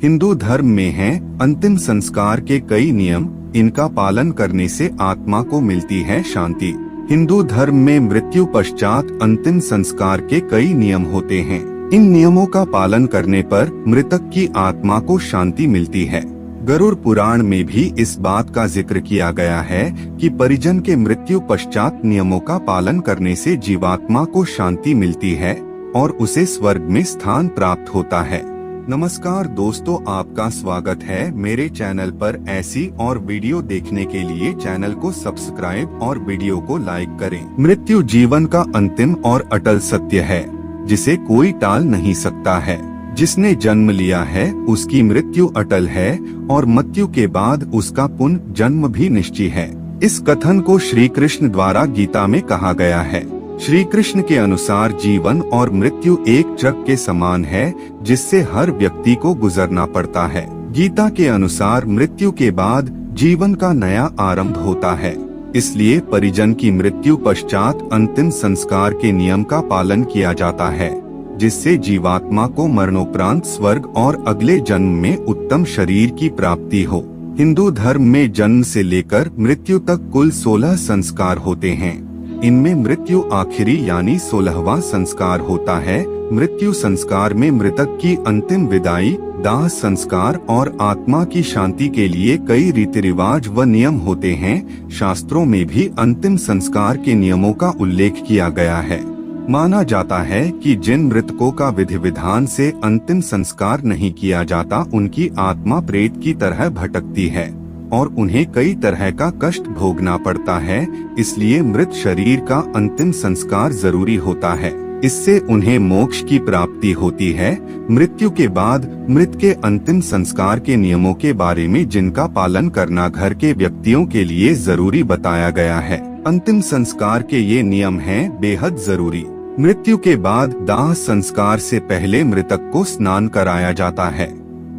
हिंदू धर्म में हैं अंतिम संस्कार के कई नियम, इनका पालन करने से आत्मा को मिलती है शांति। हिंदू धर्म में मृत्यु पश्चात अंतिम संस्कार के कई नियम होते हैं। इन नियमों का पालन करने पर मृतक की आत्मा को शांति मिलती है। गरुड़ पुराण में भी इस बात का जिक्र किया गया है कि परिजन के मृत्यु पश्चात नियमों का पालन करने से जीवात्मा को शांति मिलती है और उसे स्वर्ग में स्थान प्राप्त होता है। नमस्कार दोस्तों, आपका स्वागत है मेरे चैनल पर। ऐसी और वीडियो देखने के लिए चैनल को सब्सक्राइब और वीडियो को लाइक करें। मृत्यु जीवन का अंतिम और अटल सत्य है, जिसे कोई टाल नहीं सकता है। जिसने जन्म लिया है उसकी मृत्यु अटल है और मृत्यु के बाद उसका पुनः जन्म भी निश्चय है। इस कथन को श्री कृष्ण द्वारा गीता में कहा गया है। श्री कृष्ण के अनुसार जीवन और मृत्यु एक ट्रक के समान है, जिससे हर व्यक्ति को गुजरना पड़ता है। गीता के अनुसार मृत्यु के बाद जीवन का नया आरंभ होता है। इसलिए परिजन की मृत्यु पश्चात अंतिम संस्कार के नियम का पालन किया जाता है, जिससे जीवात्मा को मरणोपरांत स्वर्ग और अगले जन्म में उत्तम शरीर की प्राप्ति हो। हिंदू धर्म में जन्म से लेकर मृत्यु तक कुल 16 संस्कार होते हैं। इनमें मृत्यु आखिरी यानी 16वां संस्कार होता है। मृत्यु संस्कार में मृतक की अंतिम विदाई, दाह संस्कार और आत्मा की शांति के लिए कई रीति रिवाज व नियम होते हैं। शास्त्रों में भी अंतिम संस्कार के नियमों का उल्लेख किया गया है। माना जाता है कि जिन मृतकों का विधि विधान से अंतिम संस्कार नहीं किया जाता, उनकी आत्मा प्रेत की तरह भटकती है और उन्हें कई तरह का कष्ट भोगना पड़ता है। इसलिए मृत शरीर का अंतिम संस्कार जरूरी होता है। इससे उन्हें मोक्ष की प्राप्ति होती है। मृत्यु के बाद मृत के अंतिम संस्कार के नियमों के बारे में जिनका पालन करना घर के व्यक्तियों के लिए जरूरी बताया गया है। अंतिम संस्कार के ये नियम हैं बेहद जरूरी। मृत्यु के बाद दाह संस्कार से पहले मृतक को स्नान कराया जाता है।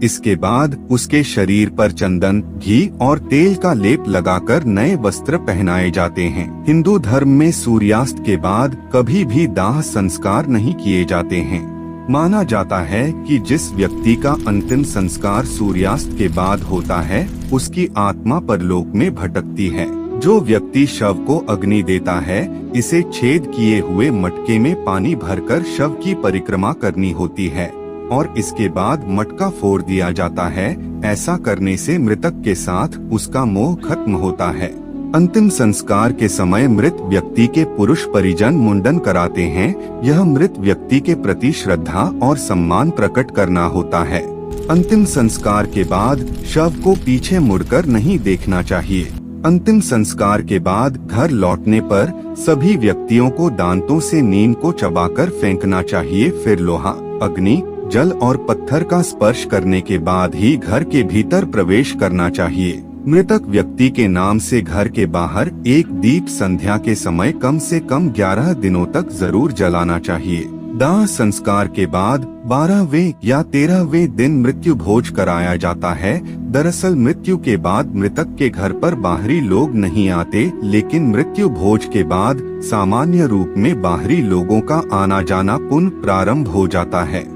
इसके बाद उसके शरीर पर चंदन, घी और तेल का लेप लगाकर नए वस्त्र पहनाए जाते हैं। हिंदू धर्म में सूर्यास्त के बाद कभी भी दाह संस्कार नहीं किए जाते हैं। माना जाता है कि जिस व्यक्ति का अंतिम संस्कार सूर्यास्त के बाद होता है, उसकी आत्मा परलोक में भटकती है। जो व्यक्ति शव को अग्नि देता है, इसे छेद किए हुए मटके में पानी भरकर शव की परिक्रमा करनी होती है और इसके बाद मटका फोड़ दिया जाता है। ऐसा करने से मृतक के साथ उसका मोह खत्म होता है। अंतिम संस्कार के समय मृत व्यक्ति के पुरुष परिजन मुंडन कराते हैं। यह मृत व्यक्ति के प्रति श्रद्धा और सम्मान प्रकट करना होता है। अंतिम संस्कार के बाद शव को पीछे मुड़कर नहीं देखना चाहिए। अंतिम संस्कार के बाद घर लौटने पर सभी व्यक्तियों को दांतों से नींद को चबाकर फेंकना चाहिए। फिर लोहा, अग्नि, जल और पत्थर का स्पर्श करने के बाद ही घर के भीतर प्रवेश करना चाहिए। मृतक व्यक्ति के नाम से घर के बाहर एक दीप संध्या के समय कम से कम 11 दिनों तक जरूर जलाना चाहिए। दाह संस्कार के बाद 12वें या 13वें दिन मृत्यु भोज कराया जाता है। दरअसल मृत्यु के बाद मृतक के घर पर बाहरी लोग नहीं आते, लेकिन मृत्यु भोज के बाद सामान्य रूप में बाहरी लोगों का आना जाना पुनः प्रारंभ हो जाता है।